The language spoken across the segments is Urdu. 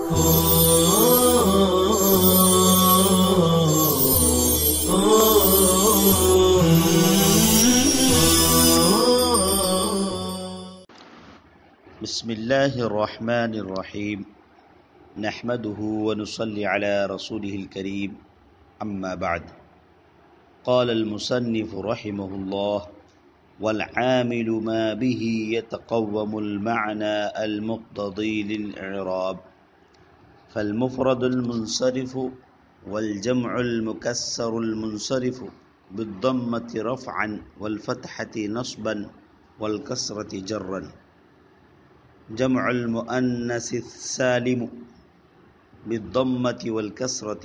بسم اللہ الرحمن الرحیم نحمده ونصلي على رسوله الكريم اما بعد قال المصنف رحمه الله والعامل ما به يتقوم المعنى المقتضي للإعراب فالمفرد المنصرف والجمع المكسر المنصرف بالضمة رفعا والفتحة نصبا والكسرة جرا جمع المؤنث السالم بالضمة والكسرة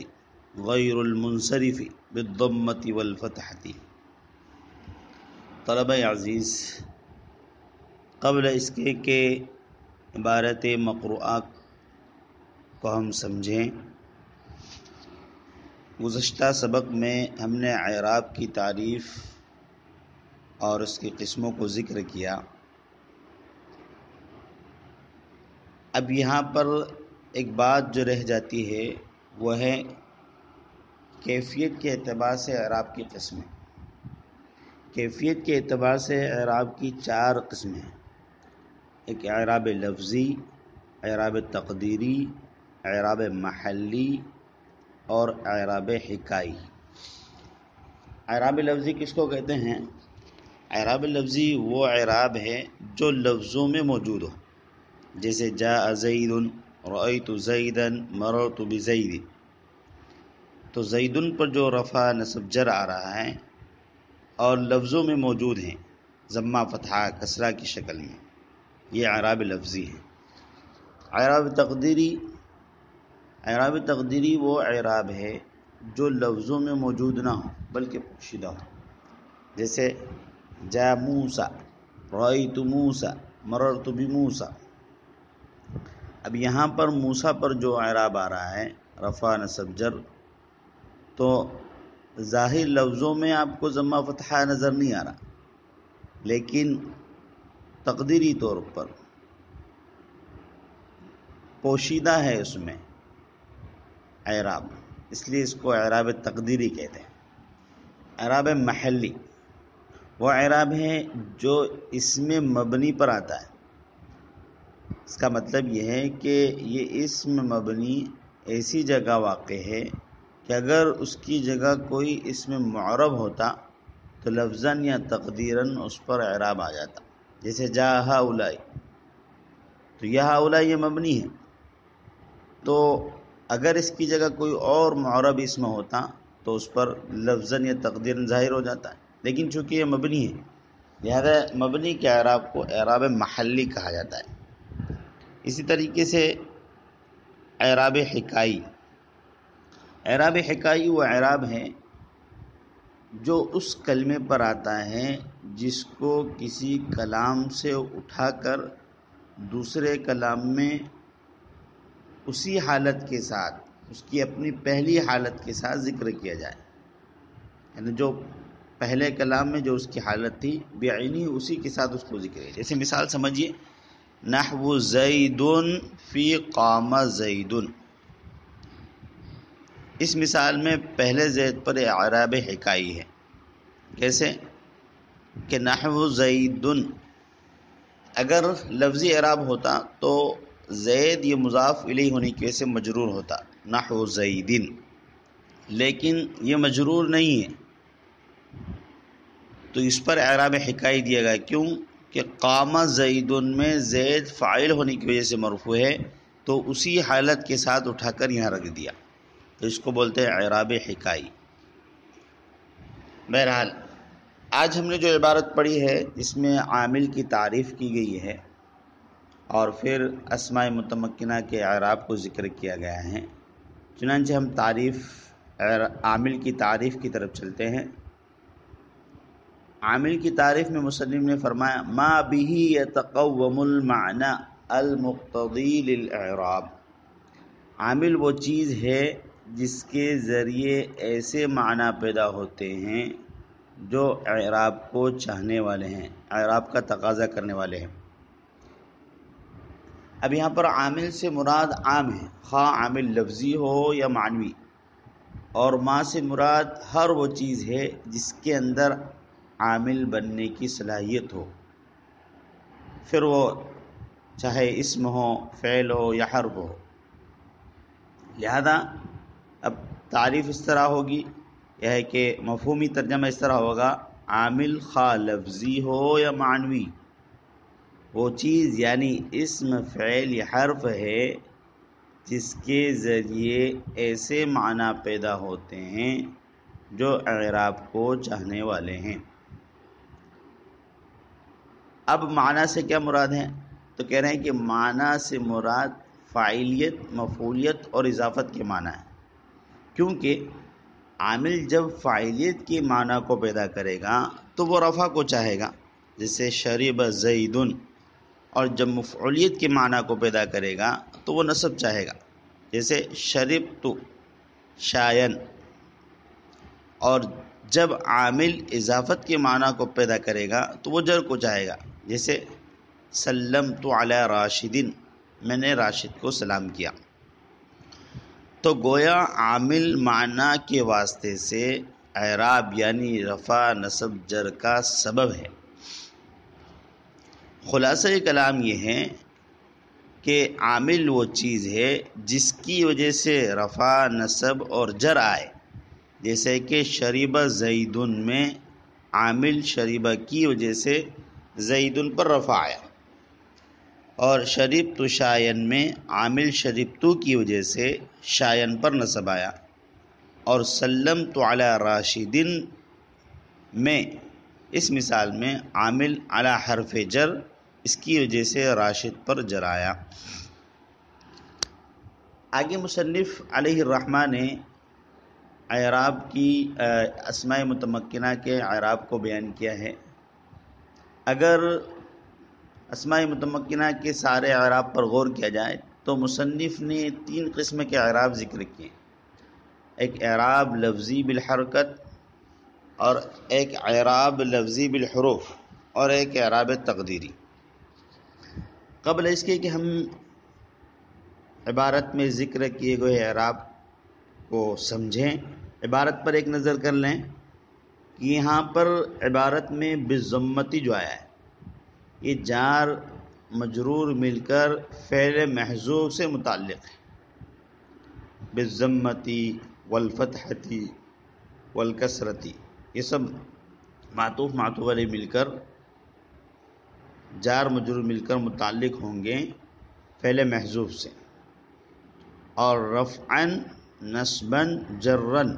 غير المنصرف بالضمة والفتحة۔ طلبہ عزیز، قبل اس کے کہ عبارت مقروءہ کو ہم سمجھیں، گزشتہ سبق میں ہم نے اعراب کی تعریف اور اس کی قسموں کو ذکر کیا۔ اب یہاں پر ایک بات جو رہ جاتی ہے وہ ہے کیفیت کے اعتبار سے اعراب کی قسمیں۔ کیفیت کے اعتبار سے اعراب کی 4 قسمیں ہیں۔ ایک اعراب لفظی، اعراب تقدیری، اعراب محلی اور اعراب حکائی۔ اعراب لفظی کس کو کہتے ہیں؟ اعراب لفظی وہ اعراب ہے جو لفظوں میں موجود ہو، جیسے جاء زید، رأیت زیدا، مررت بزید۔ تو زیدن پر جو رفع نصب جر آ رہا ہے اور لفظوں میں موجود ہیں ضمہ فتحہ کسرہ کی شکل میں، یہ اعراب لفظی ہے۔ اعراب تقدیری وہ اعراب ہے جو لفظوں میں موجود نہ ہو بلکہ پوشیدہ ہو، جیسے جاء موسیٰ، رأیت موسیٰ، مررت بموسیٰ۔ اب یہاں پر موسیٰ پر جو اعراب آ رہا ہے رفع نصب جر، تو ظاہر لفظوں میں آپ کو ضمہ فتحہ نظر نہیں آ رہا، لیکن تقدیری طور پر پوشیدہ ہے اس میں اعراب، اس لیے اس کو اعراب تقدیری کہتے ہیں۔ اعراب محلی وہ اعراب ہے جو اسم مبنی پر آتا ہے۔ اس کا مطلب یہ ہے کہ یہ اسم مبنی ایسی جگہ واقع ہے کہ اگر اس کی جگہ کوئی اسم معرب ہوتا تو لفظاً یا تقدیراً اس پر اعراب آ جاتا، جیسے جاء ہؤلاء، تو یہ ہؤلاء یہ مبنی ہے، تو اگر اس کی جگہ کوئی اور معرب اسم ہوتا تو اس پر لفظاً یا تقدیراً ظاہر ہو جاتا ہے، لیکن چونکہ یہ مبنی ہے لہذا مبنی کے اعراب کو اعراب محلی کہا جاتا ہے۔ اسی طریقے سے اعراب حکائی۔ اعراب حکائی وہ اعراب ہے جو اس کلمے پر آتا ہے جس کو کسی کلام سے اٹھا کر دوسرے کلام میں اسی حالت کے ساتھ، اس کی اپنی پہلی حالت کے ساتھ ذکر کیا جائے، یعنی جو پہلے کلام میں جو اس کی حالت تھی بعینی اسی کے ساتھ اس کو ذکر ہے۔ جیسے مثال سمجھیے، نحو زید فی قام زید۔ اس مثال میں پہلے زید پر اعراب حکائی ہے۔ کیسے کہ نحو زید، اگر لفظی اعراب ہوتا تو زید یہ مضاف الیہ ہونے کی وجہ سے مجرور ہوتا نحو زید، لیکن یہ مجرور نہیں ہے تو اس پر اعراب حکائی دیا گیا۔ کیوں کہ قام زید میں زید فاعل ہونے کی وجہ سے مرفوع ہے، تو اسی حالت کے ساتھ اٹھا کر یہاں رکھ دیا، تو اس کو بولتے ہیں اعراب حکائی۔ بہرحال آج ہم نے جو عبارت پڑھی ہے اس میں عامل کی تعریف کی گئی ہے اور پھر اسماء متمکنہ کے اعراب کو ذکر کیا گیا ہے۔ چنانچہ ہم عامل کی تعریف کی طرف چلتے ہیں۔ عامل کی تعریف میں مصنف نے فرمایا ما به يتقوم المعنى المقتضی للاعراب۔ عامل وہ چیز ہے جس کے ذریعے ایسے معنی پیدا ہوتے ہیں جو اعراب کو چاہنے والے ہیں، اعراب کا تقاضا کرنے والے ہیں۔ اب یہاں پر عامل سے مراد عام ہے، خواہ عامل لفظی ہو یا معنوی، اور ما سے مراد ہر وہ چیز ہے جس کے اندر عامل بننے کی صلاحیت ہو، پھر وہ چاہے اسم ہو، فعل ہو یا حرف ہو۔ لہذا اب تعریف اس طرح ہوگی، یہ ہے کہ مفہومی ترجمہ اس طرح ہوگا، عامل خواہ لفظی ہو یا معنوی، وہ چیز یعنی اسم، فعل یا حرف ہے جس کے ذریعے ایسے معنی پیدا ہوتے ہیں جو اعراب کو چاہنے والے ہیں۔ اب معنی سے کیا مراد ہے؟ تو کہہ رہے ہیں کہ معنی سے مراد فاعلیت، مفعولیت اور اضافت کے معنی ہے، کیونکہ عامل جب فاعلیت کے معنی کو پیدا کرے گا تو وہ رفع کو چاہے گا، جیسے شرب زیدن، اور جب مفعولیت کے معنی کو پیدا کرے گا تو وہ نصب چاہے گا، جیسے شربت شاین، اور جب عامل اضافت کے معنی کو پیدا کرے گا تو وہ جر کو چاہے گا، جیسے سلمت علی راشدن، میں نے راشد کو سلام کیا۔ تو گویا عامل معنی کے واسطے سے اعراب یعنی رفع، نصب، جر کا سبب ہے۔ خلاصہ کلام یہ ہے کہ عامل وہ چیز ہے جس کی وجہ سے رفع، نصب اور جر آئے، جیسے کہ شریب زیدن میں عامل شریبہ کی وجہ سے زیدن پر رفع آیا، اور شریبت شاین میں عامل شریبتو کی وجہ سے شاین پر نصب آیا، اور سلمت علی راشدن میں اس مثال میں عامل علی حرف جر، اس کی وجہ سے راشد پر جر آیا۔ آگے مصنف علیہ الرحمہ نے اعراب کی اسماء متمکنہ کے اعراب کو بیان کیا ہے۔ اگر اسماء متمکنہ کے سارے اعراب پر غور کیا جائے تو مصنف نے 3 قسم کے اعراب ذکر کیے، ایک اعراب لفظی بالحرکت، اور ایک اعراب لفظی بالحروف، اور ایک اعراب تقدیری۔ قبل اس کے کہ ہم عبارت میں ذکر کیے گئے اعراب کو سمجھیں، عبارت پر ایک نظر کر لیں کہ یہاں پر عبارت میں بالضمتی جو آیا ہے، یہ جار مجرور مل کر فعل محذوف سے متعلق ہے۔ بالضمتی والفتحتی والکسرتی، یہ سب معطوف معطوف علیہ مل کر، جار مجرور مل کر متعلق ہوں گے فعل محذوف سے، اور رفعاً، نصباً، جراً،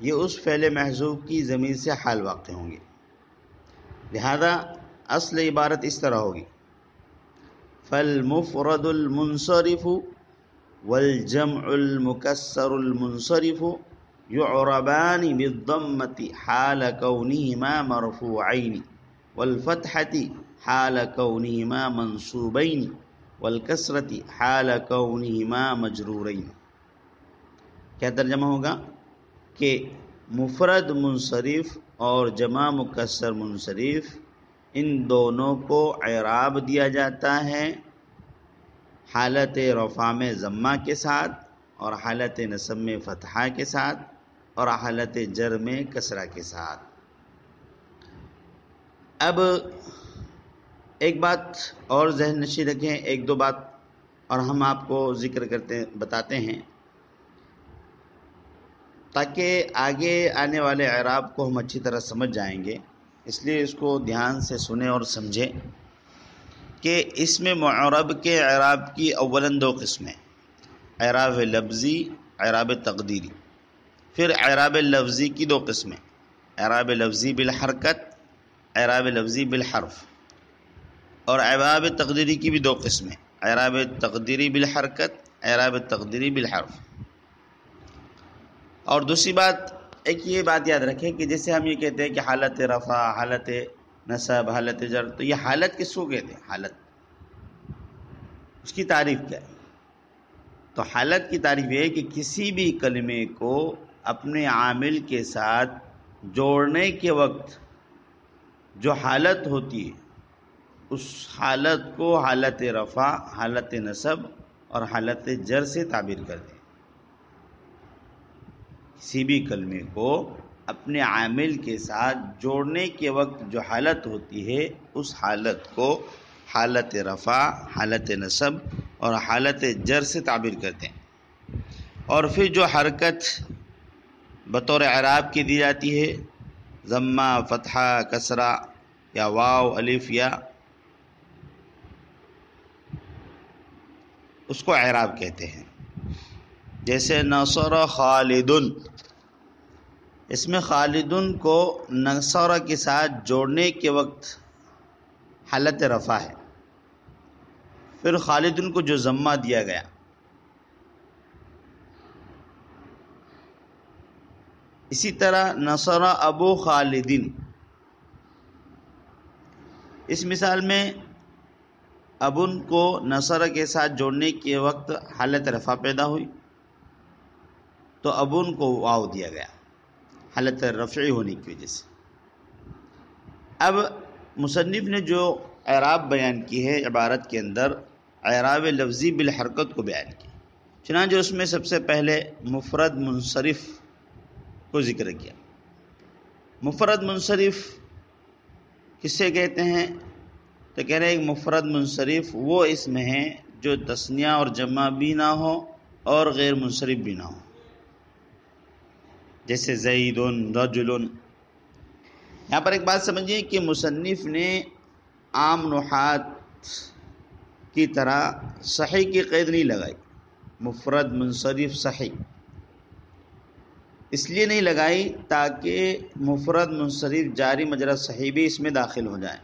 یہ اس فعل محذوف کی ضمیر سے حال واقع ہوں گے۔ لہذا اصل عبارت اس طرح ہوگی، فالمفرد المنصرف والجمع المكسر المنصرف يعربان بالضمة حال كونهما مرفوعين، والفتحة حال كونهما منصوبين، والكسرة حال كونهما مجرورين۔ کیا ترجمہ ہوگا کہ مفرد منصرف اور جمع مکسر منصرف، ان دونوں کو اعراب دیا جاتا ہے حالت رفع میں ضمہ کے ساتھ، اور حالت نصب میں فتحہ کے ساتھ، اور حالت جر میں کسرہ کے ساتھ۔ اب ایک بات اور ذہن نشین رکھیں، ایک دو بات اور ہم آپ کو ذکر بتاتے ہیں تاکہ آگے آنے والے اعراب کو ہم اچھی طرح سمجھ جائیں گے، اس لیے اس کو دھیان سے سنیں اور سمجھیں کہ اسم معرب کے اعراب کی اولاً 2 قسمیں، اعراب لفظی، اعراب تقدیری۔ پھر اعراب لفظی کی 2 قسمیں، اعراب لفظی بالحرکت، اعراب لفظی بالحرف، اور اعراب تقدیری کی بھی 2 قسمیں، اعراب تقدیری بالحرکت، اعراب تقدیری بالحرف۔ اور دوسری بات، ایک یہ بات یاد رکھیں کہ جیسے ہم یہ کہتے ہیں کہ حالت رفع، حالت نصب، حالت جر، تو یہ حالت کس کو کہتے ہیں؟ حالت، اس کی تعریف کیا ہے؟ تو حالت کی تعریف یہ ہے کہ کسی بھی کلمے کو اپنے عامل کے ساتھ جوڑنے کے وقت جو حالت ہوتی ہے اس حالت کو حالت رفع، حالت نصب اور حالت جر سے تعبیر کر دیں۔ کسی بھی کلمے کو اپنے عامل کے ساتھ جوڑنے کے وقت جو حالت ہوتی ہے اس حالت کو حالت رفع، حالت نصب اور حالت جر سے تعبیر کرتے ہیں۔ اور پھر جو حرکت بطور اعراب کی دی جاتی ہے، ضمہ، فتحہ، کسرہ یا واو، الف یا، اس کو اعراب کہتے ہیں۔ جیسے نصر خالدن، اس میں خالدن کو نصر کے ساتھ جوڑنے کے وقت حالت رفع ہے، پھر خالدن کو جو ضمہ دیا گیا۔ اسی طرح نصر ابو خالدن، اس مثال میں ابن کو نصر کے ساتھ جوڑنے کے وقت حالت رفع پیدا ہوئی تو ابن کو واو دیا گیا حالت رفعی ہونے کی وجہ سے۔ اب مصنف نے جو اعراب بیان کی ہے عبارت کے اندر، اعراب لفظی بالحرکت کو بیان کی، چنانچہ اس میں سب سے پہلے مفرد منصرف کو ذکر کیا۔ مفرد منصرف کس سے کہتے ہیں؟ تو کہہ رہے ہیں مفرد منصرف وہ اسم ہیں جو تثنیہ اور جمع بھی نہ ہو اور غیر منصرف بھی نہ ہو، جیسے زید، رجل۔ یہاں پر ایک بات سمجھیے کہ مصنف نے عام نحات کی طرح صحیح کی قید نہیں لگائی، مفرد منصرف صحیح اس لیے نہیں لگائی تاکہ مفرد منصرف جاری مجرا صحیح بھی اس میں داخل ہو جائے۔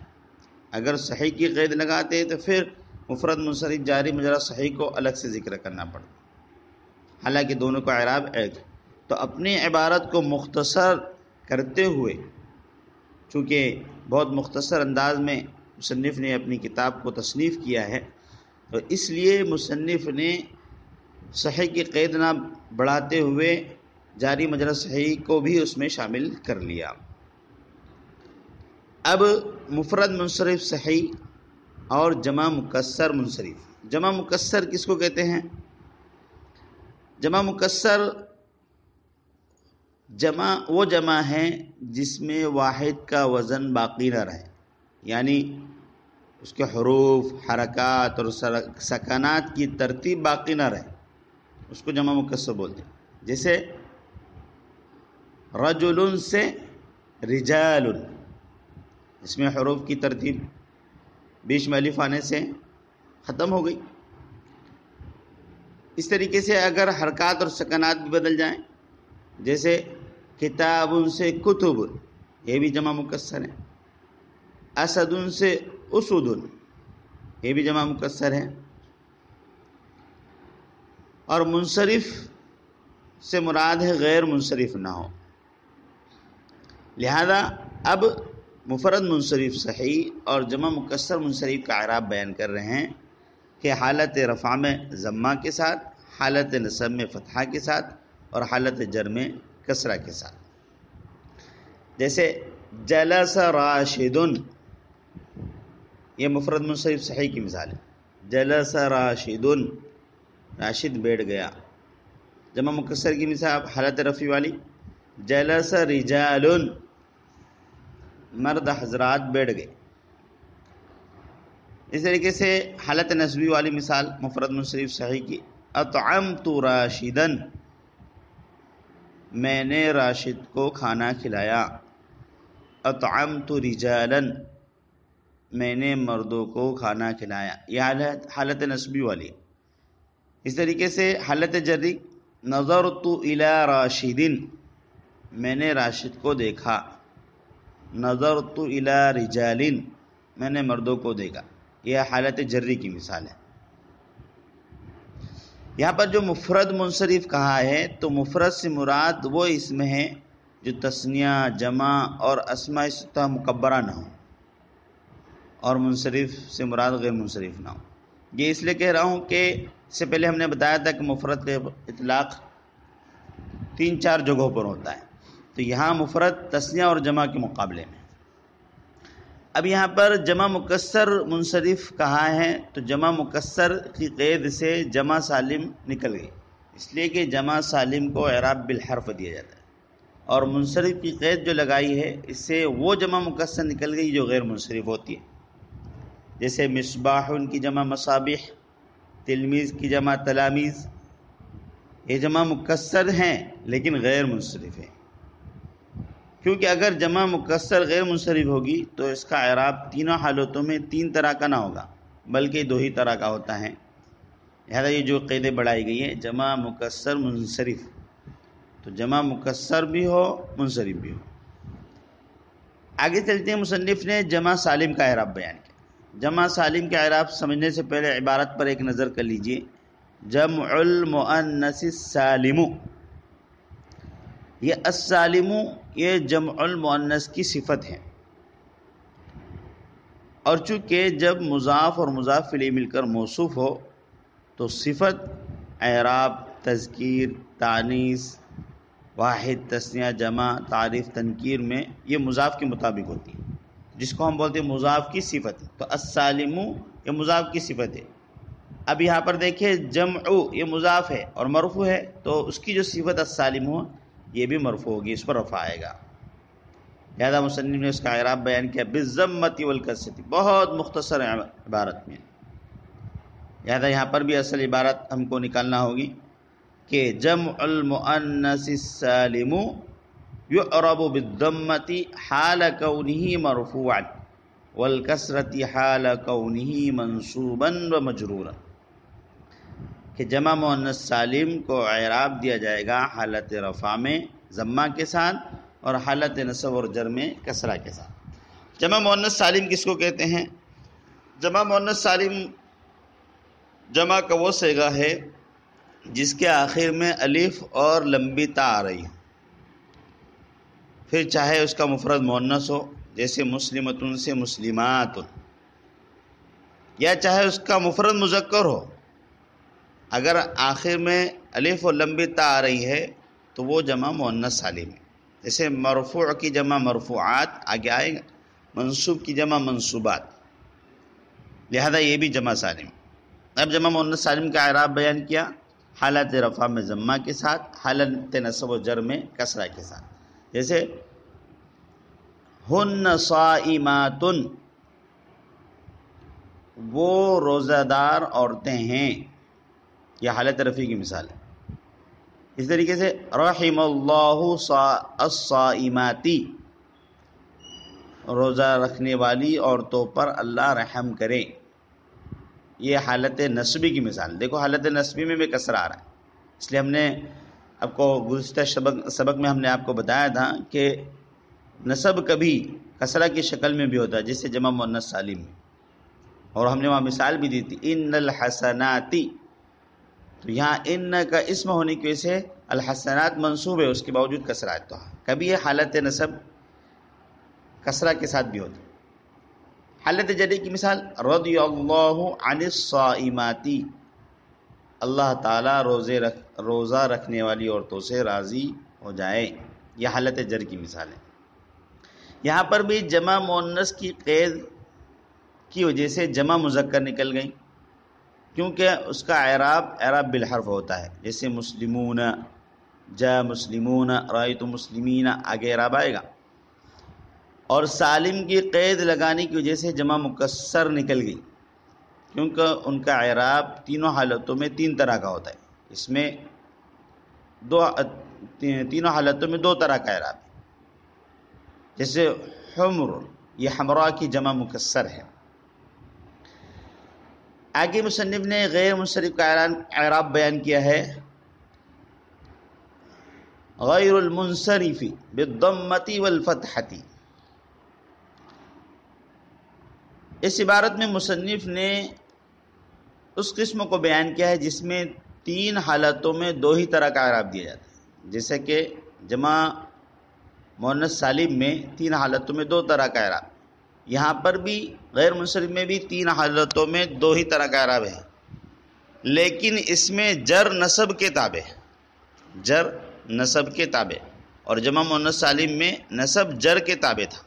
اگر صحیح کی قید لگاتے تو پھر مفرد منصرف جاری مجرا صحیح کو الگ سے ذکر کرنا پڑتا، حالانکہ دونوں کا اعراب ایک۔ تو اپنی عبارت کو مختصر کرتے ہوئے، چونکہ بہت مختصر انداز میں مصنف نے اپنی کتاب کو تصنیف کیا ہے، تو اس لیے مصنف نے صحیح کی قید نہ بڑھاتے ہوئے جاری مجرا صحیح کو بھی اس میں شامل کر لیا۔ اب مفرد منصرف صحیح اور جمع مکسر منصرف۔ جمع مکسر کس کو کہتے ہیں؟ جمع مکسر وہ جمع ہے جس میں واحد کا وزن باقی نہ رہے، یعنی اس کے حروف، حرکات اور سکانات کی ترتیب باقی نہ رہے، اس کو جمع مکسر بولتے ہیں۔ جیسے رجل سے رجال، اس میں حروف کی ترتیب بیچ میں الف آنے سے ختم ہو گئی۔ اس طریقے سے اگر حرکات اور سکانات بھی بدل جائیں، جیسے کتاب سے کتب، یہ بھی جمع مکسر ہے۔ اسد سے اسد، یہ بھی جمع مکسر ہے۔ اور منصرف سے مراد ہے غیر منصرف نہ ہو۔ لہذا اب مفرد منصرف صحیح اور جمع مکسر منصرف کا اعراب بیان کر رہے ہیں کہ حالت رفع میں ضمہ کے ساتھ، حالت نصب میں فتحہ کے ساتھ اور حالت جر میں کسرہ کے ساتھ۔ جیسے جلس راشد، یہ مفرد منصرف صحیح کی مثال ہے۔ جلس راشد، راشد بیٹھ گیا۔ جمع مکسر کی مثال حالت رفع والی، جلس رجال، مرد حضرات بیٹھ گئے۔ اس طریقے سے حالت نسبی والی مثال مفرد منصرف صحیح کی، اطعمت راشدا، میں نے راشد کو کھانا کھلایا۔ اطعمت رجالا، میں نے مردوں کو کھانا کھلایا۔ یہ حالت نسبی والی۔ اس طریقے سے حالت جری، نظرت الی راشد، میں نے راشد کو دیکھا۔ نظرت الی رجال، میں نے مردوں کو دیکھا۔ یہ حالت جری کی مثال ہے۔ یہاں پر جو مفرد منصرف کہا ہے تو مفرد سے مراد وہ اسم ہے جو تثنیہ، جمع اور اسماء ستہ مکبرہ نہ ہو، اور منصرف سے مراد غیر منصرف نہ ہو۔ یہ اس لیے کہہ رہا ہوں کہ اس سے پہلے ہم نے بتایا تھا کہ مفرد کا اطلاق 3-4 جگہوں پر ہوتا ہے، تو یہاں مفرد تثنیہ اور جمع کے مقابلے میں۔ اب یہاں پر جمع مکسر منصرف کہاں ہے؟ تو جمع مکسر کی قید سے جمع سالم نکل گئی، اس لیے کہ جمع سالم کو اعراب بالحرف دیا جاتا ہے، اور منصرف کی قید جو لگائی ہے اس سے وہ جمع مکسر نکل گئی جو غیر منصرف ہوتی ہے، جیسے مصباح کی جمع مصابیح، تلمیذ کی جمع تلامیذ، یہ جمع مکسر ہیں لیکن غیر منصرف ہیں، کیونکہ اگر جمع مکسر غیر منصرف ہوگی تو اس کا اعراب تینوں حالتوں میں تین طرح کا نہ ہوگا بلکہ دو ہی طرح کا ہوتا ہے، لہذا یہ جو قیدیں بڑھائی گئی ہیں جمع مکسر منصرف، تو جمع مکسر بھی ہو منصرف بھی ہو۔ آگے چلتے ہیں، مصنف نے جمع سالم کا اعراب بیان کیا۔ جمع سالم کا اعراب سمجھنے سے پہلے عبارت پر ایک نظر کر لیجئے۔ جمع المؤنث السالم، یہ السالم یہ جمع المؤنث کی صفت ہے، اور چونکہ جب مضاف اور مضاف الیہ مل کر موصوف ہو تو صفت اعراب، تذکیر، تانیث، واحد، تثنیہ، جمع، تعریف، تنکیر میں یہ مضاف کے مطابق ہوتی ہے، جس کو ہم بولتے ہیں مضاف کی صفت ہے، تو السالم یہ مضاف کی صفت ہے۔ اب یہاں پر دیکھیں جمع یہ مضاف ہے اور مرفوع ہے، تو اس کی جو صفت السالم ہو یہ بھی مرفوع ہوگی، اس پر رفع آئے گا، لہذا مصنف نے اس کا اعراب بیان کیا بالضمۃ والکسرۃ، بہت مختصر عبارت میں، لہذا یہاں پر بھی اصل عبارت ہم کو نکالنا ہوگی کہ جمع المؤنث السالم یعرب بالضمۃ حال کونہ مرفوعا والکسرۃ حال کونہ منصوبا ومجرورا، کہ جمع مؤنث سالم کو اعراب دیا جائے گا حالت رفع میں ضمہ کے ساتھ اور حالت نصب اور جر میں کسرہ کے ساتھ۔ جمع مؤنث سالم کس کو کہتے ہیں؟ جمع مؤنث سالم جمع کا وہ صیغہ ہے جس کے آخر میں الف اور لمبی تا آ رہی ہے، پھر چاہے اس کا مفرد مؤنث ہو جیسے مسلمتن سے مسلمات، یا چاہے اس کا مفرد مذکر ہو، اگر آخر میں الف اور لمبی تا آ رہی ہے تو وہ جمع مؤنث سالم ہے، جیسے مرفوع کی جمع مرفوعات آگے آئے گا، منصوب کی جمع منصوبات، لہذا یہ بھی جمع سالم۔ اب جمع مؤنث سالم کا اعراب بیان کیا، حالت رفع میں ضمہ کے ساتھ، حالت نصب و جر میں کسرہ کے ساتھ، جیسے ہن صائمات، وہ روزہ دار عورتیں ہیں، یہ حالت رفع کی مثال ہے۔ اس طریقے سے رحم اللہ الصائمات، روزہ رکھنے والی عورتوں پر اللہ رحم کرے، یہ حالت نصبی کی مثال۔ دیکھو حالت نصبی میں بھی کسرہ آ رہا ہے، اس لیے ہم نے آپ کو گزشتہ سبق میں ہم نے آپ کو بتایا تھا کہ نصب کبھی کسرہ کی شکل میں بھی ہوتا ہے، جیسے جمع مؤنث سالم میں، اور ہم نے وہاں مثال بھی دی تھی ان الحسنات، تو یہاں ان کا اسم ہونے کی وجہ سے الحسنات منصوب ہے، اس کے باوجود کسرہ ہے، تو کبھی یہ حالت نصب کسرہ کے ساتھ بھی ہوتی ہے۔ حالت جری کی مثال رضی اللہ عن الصائمات، اللہ تعالیٰ روزہ رکھنے والی عورتوں سے راضی ہو جائے، یہ حالت جر کی مثال ہے۔ یہاں پر بھی جمع مؤنث کی قید کی وجہ سے جمع مذکر نکل گئی، کیونکہ اس کا اعراب بالحرف ہوتا ہے، جیسے مسلمون، جاء مسلمون، رأیت مسلمین، آگے اعراب آئے گا، اور سالم کی قید لگانے کی وجہ سے جمع مکسر نکل گئی، کیونکہ ان کا اعراب تینوں حالتوں میں تین طرح کا ہوتا ہے، اس میں تینوں حالتوں میں دو طرح کا اعراب ہے، جیسے حمر، یہ حمراء کی جمع مکسر ہے۔ آگے مصنف نے غیر منصرف کا اعراب بیان کیا ہے، غیر المنصرف بالضمۃ والفتحۃ۔ اس عبارت میں مصنف نے اس قسم کو بیان کیا ہے جس میں تین حالتوں میں دو ہی طرح کا اعراب دیا جاتا ہے، جیسے کہ جمع مؤنث سالم میں تین حالتوں میں دو طرح کا اعراب، یہاں پر بھی غیر منصرف میں بھی تین حالتوں میں دو ہی طرح کا اعراب ہے، لیکن اس میں جر نصب کے تابع، جر نصب کے تابع، اور جمع مؤنث سالم میں نصب جر کے تابع تھا۔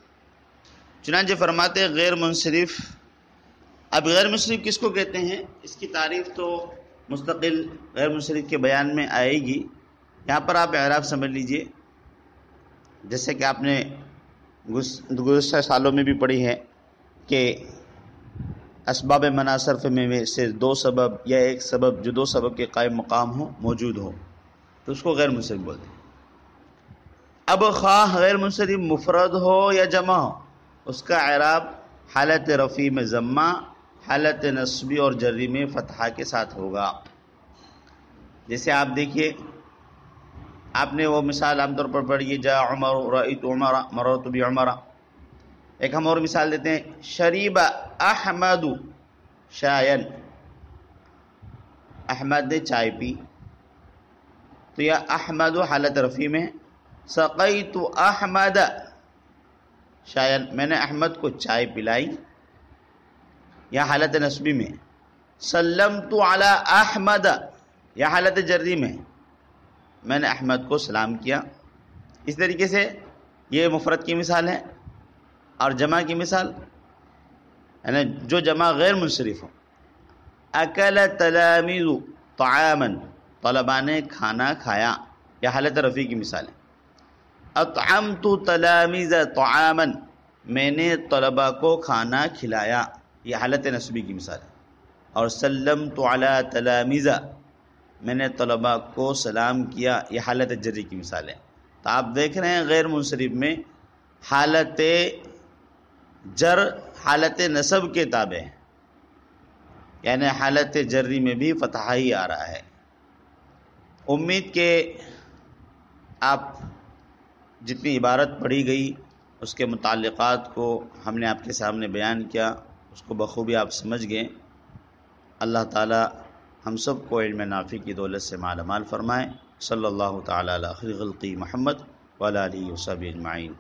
چنانچہ فرماتے ہیں غیر منصرف. اب غیر منصرف کس کو کہتے ہیں؟ اس کی تعریف تو مستقل غیر منصرف کے بیان میں آئے گی. یہاں پر آپ اعراب سمجھ لیجئے، جیسے کہ آپ نے گزشتہ سالوں میں بھی پڑھی ہے کہ اسباب منع صرف میں سے دو سبب یا ایک سبب جو دو سبب کے قائم مقام ہو موجود ہو تو اس کو غیر منصرف بولتے ہیں. اب خواہ غیر منصرف مفرد ہو یا جمع ہو، اس کا اعراب حالت رفع میں ضمہ، حالت نصبی اور جری میں فتحہ کے ساتھ ہوگا. جیسے آپ دیکھیے، آپ نے وہ مثال عام طور پر پڑھی، جاء عمر رأیت عمر مررت بعمر. ایک ہم اور مثال دیتے ہیں، شریب احمد شاین، احمد نے چائے پی، تو یا احمد حالت رفع میں، سقیت احمد شاین، میں نے احمد کو چائے پلائی، یا حالت نصبی میں، سلمت علی احمد، یا حالت جری میں، میں نے احمد کو سلام کیا. اس طریقے سے یہ مفرد کی مثال ہے. اور جمع کی مثال یعنی جو جمع غیر منصرف ہو، اکل تلاميذ طعاما، طلباء نے کھانا کھایا، یا حالت رفع کی مثال ہے. اطعمت تلاميذ طعاما، میں نے طلباء کو کھانا کھلایا، یہ حالت نصبی کی مثال ہے. اور سلمت علی تلاميذ، میں نے طلباء کو سلام کیا، یہ حالت جری کی مثال ہے. تو آپ دیکھ رہے ہیں غیر منصرف میں حالت جر حالت نصب کے تابع ہے، یعنی حالت جری میں بھی فتحہ ہی آ رہا ہے. امید کہ آپ جتنی عبارت پڑھی گئی اس کے متعلقات کو ہم نے آپ کے سامنے بیان کیا، اس کو بخوبی آپ سمجھ گئے. اللہ تعالی ہم سب کو علم نافع کی دولت سے مالا مال فرمائے. صلی اللہ تعالی علی خیر خلقہ محمد وعلی آلہ وصحبہ اجمعین.